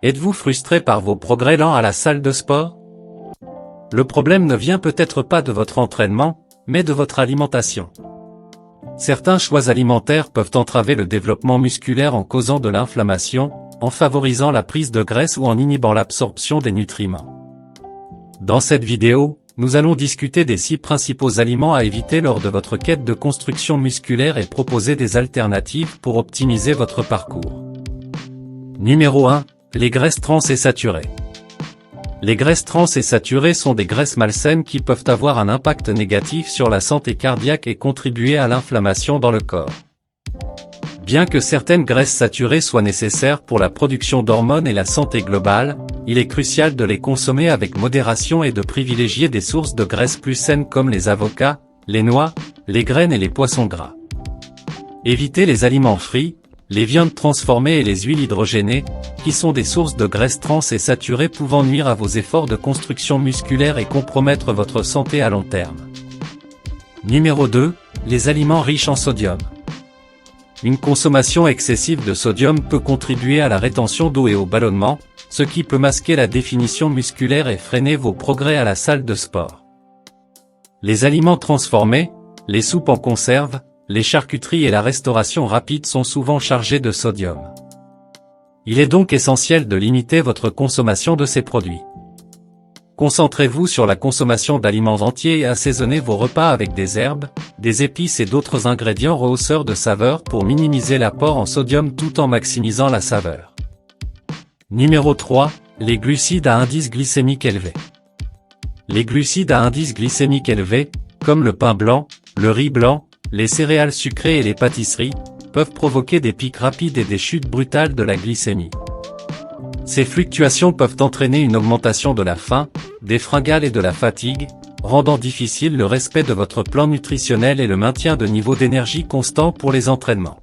Êtes-vous frustré par vos progrès lents à la salle de sport? Le problème ne vient peut-être pas de votre entraînement, mais de votre alimentation. Certains choix alimentaires peuvent entraver le développement musculaire en causant de l'inflammation, en favorisant la prise de graisse ou en inhibant l'absorption des nutriments. Dans cette vidéo, nous allons discuter des 6 principaux aliments à éviter lors de votre quête de construction musculaire et proposer des alternatives pour optimiser votre parcours. Numéro 1. Les graisses trans et saturées. Les graisses trans et saturées sont des graisses malsaines qui peuvent avoir un impact négatif sur la santé cardiaque et contribuer à l'inflammation dans le corps. Bien que certaines graisses saturées soient nécessaires pour la production d'hormones et la santé globale, il est crucial de les consommer avec modération et de privilégier des sources de graisses plus saines comme les avocats, les noix, les graines et les poissons gras. Évitez les aliments frits, les viandes transformées et les huiles hydrogénées, qui sont des sources de graisses trans et saturées pouvant nuire à vos efforts de construction musculaire et compromettre votre santé à long terme. Numéro 2. Les aliments riches en sodium. Une consommation excessive de sodium peut contribuer à la rétention d'eau et au ballonnement, ce qui peut masquer la définition musculaire et freiner vos progrès à la salle de sport. Les aliments transformés, les soupes en conserve, les charcuteries et la restauration rapide sont souvent chargés de sodium. Il est donc essentiel de limiter votre consommation de ces produits. Concentrez-vous sur la consommation d'aliments entiers et assaisonnez vos repas avec des herbes, des épices et d'autres ingrédients rehausseurs de saveur pour minimiser l'apport en sodium tout en maximisant la saveur. Numéro 3. Les glucides à indice glycémique élevé. Les glucides à indice glycémique élevé, comme le pain blanc, le riz blanc, les céréales sucrées et les pâtisseries, peuvent provoquer des pics rapides et des chutes brutales de la glycémie. Ces fluctuations peuvent entraîner une augmentation de la faim, des fringales et de la fatigue, rendant difficile le respect de votre plan nutritionnel et le maintien de niveaux d'énergie constants pour les entraînements.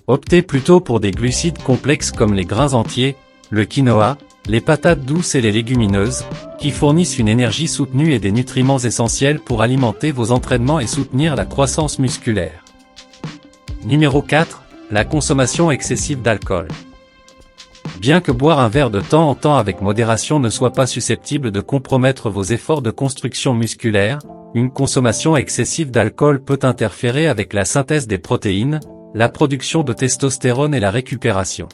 Optez plutôt pour des glucides complexes comme les grains entiers, le quinoa, les patates douces et les légumineuses, qui fournissent une énergie soutenue et des nutriments essentiels pour alimenter vos entraînements et soutenir la croissance musculaire. Numéro 4. La consommation excessive d'alcool. Bien que boire un verre de temps en temps avec modération ne soit pas susceptible de compromettre vos efforts de construction musculaire, une consommation excessive d'alcool peut interférer avec la synthèse des protéines, la production de testostérone et la récupération.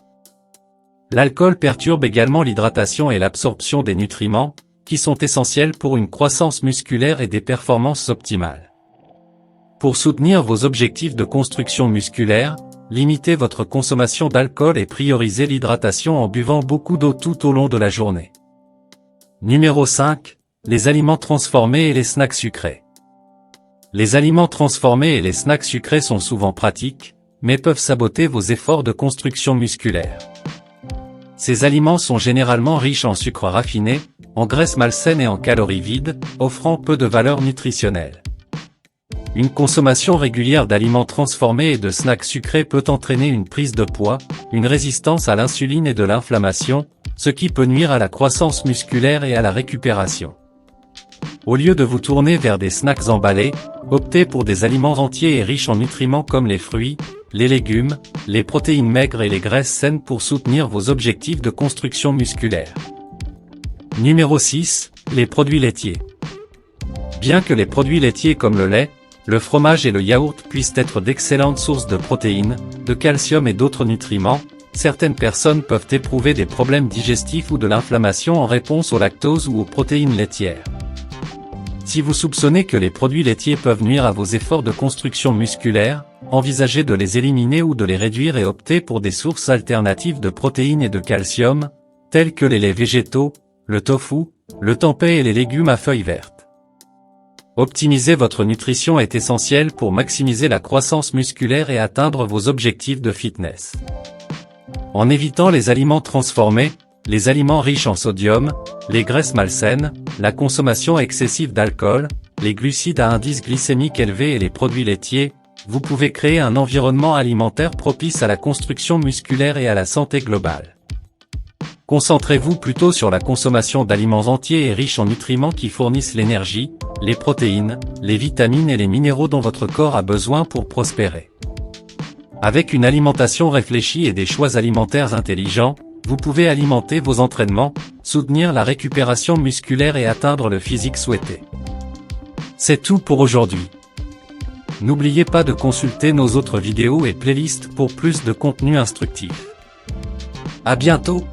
L'alcool perturbe également l'hydratation et l'absorption des nutriments, qui sont essentiels pour une croissance musculaire et des performances optimales. Pour soutenir vos objectifs de construction musculaire, limitez votre consommation d'alcool et priorisez l'hydratation en buvant beaucoup d'eau tout au long de la journée. Numéro 5. Les aliments transformés et les snacks sucrés. Les aliments transformés et les snacks sucrés sont souvent pratiques, mais peuvent saboter vos efforts de construction musculaire. Ces aliments sont généralement riches en sucre raffiné, en graisses malsaines et en calories vides, offrant peu de valeur nutritionnelle. Une consommation régulière d'aliments transformés et de snacks sucrés peut entraîner une prise de poids, une résistance à l'insuline et de l'inflammation, ce qui peut nuire à la croissance musculaire et à la récupération. Au lieu de vous tourner vers des snacks emballés, optez pour des aliments entiers et riches en nutriments comme les fruits, les légumes, les protéines maigres et les graisses saines pour soutenir vos objectifs de construction musculaire. Numéro 6. Les produits laitiers. Bien que les produits laitiers comme le lait, le fromage et le yaourt puissent être d'excellentes sources de protéines, de calcium et d'autres nutriments, certaines personnes peuvent éprouver des problèmes digestifs ou de l'inflammation en réponse au lactose ou aux protéines laitières. Si vous soupçonnez que les produits laitiers peuvent nuire à vos efforts de construction musculaire, envisagez de les éliminer ou de les réduire et optez pour des sources alternatives de protéines et de calcium, telles que les laits végétaux, le tofu, le tempeh et les légumes à feuilles vertes. Optimiser votre nutrition est essentiel pour maximiser la croissance musculaire et atteindre vos objectifs de fitness. En évitant les aliments transformés, les aliments riches en sodium, les graisses malsaines, la consommation excessive d'alcool, les glucides à indice glycémique élevé et les produits laitiers, vous pouvez créer un environnement alimentaire propice à la construction musculaire et à la santé globale. Concentrez-vous plutôt sur la consommation d'aliments entiers et riches en nutriments qui fournissent l'énergie, les protéines, les vitamines et les minéraux dont votre corps a besoin pour prospérer. Avec une alimentation réfléchie et des choix alimentaires intelligents, vous pouvez alimenter vos entraînements, soutenir la récupération musculaire et atteindre le physique souhaité. C'est tout pour aujourd'hui. N'oubliez pas de consulter nos autres vidéos et playlists pour plus de contenu instructif. À bientôt!